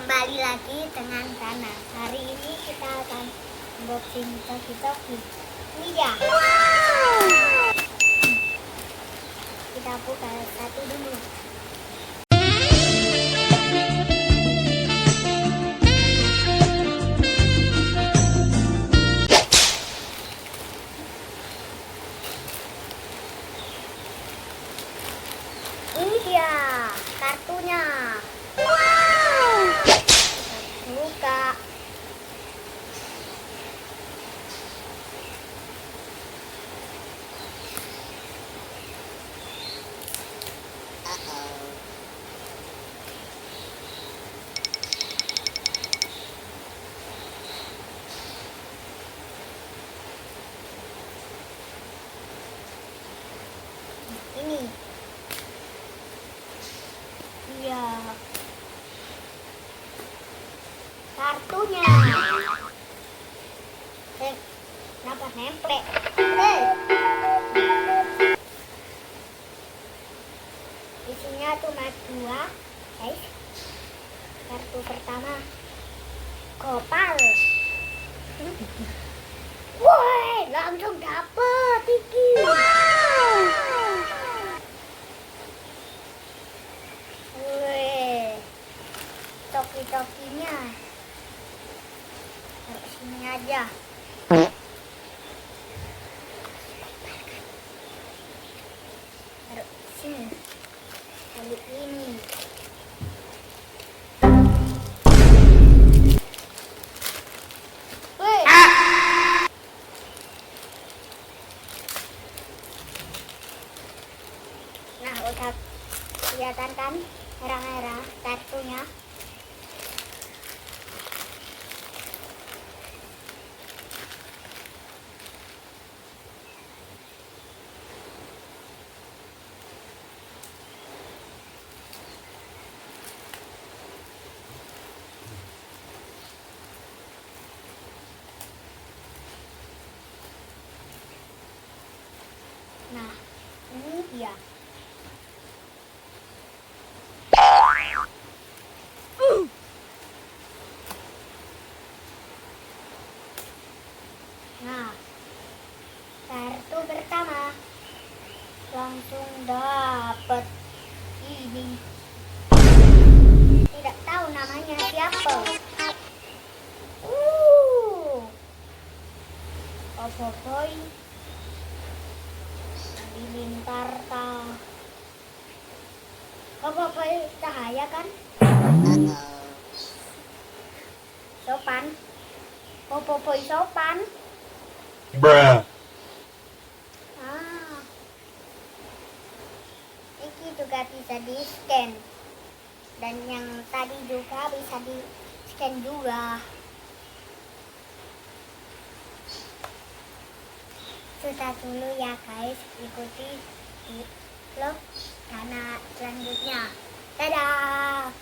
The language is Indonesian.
Kembali lagi dengan Rana. Hari ini kita akan unboxing toki-toki. Ini dia. Wow. Kita buka satu dulu. Ini dia kartunya. Wow. Kita buka. Ini. Iya. Kartunya. Kenapa nempel? Isinya cuma 2, guys. Kartu pertama Gopal. Woi, langsung dapet iki. Wow. Woi, toki-tokinya taruh sini aja. Taruh sini. Kali ini. Woi. Nah, udah kelihatan kan merah-merah kartunya. Nah, ini dia. Nah, kartu pertama langsung dapet ini. Tidak tahu namanya siapa. Boboiboy, Lilintarta. Boboiboy Cahaya kan? Sopan. Boboiboy Sopan. Bruh. Ini juga bisa di scan. Dan yang tadi juga bisa di scan juga. Sudah dulu ya guys, ikuti vlog Rana selanjutnya. Dadah.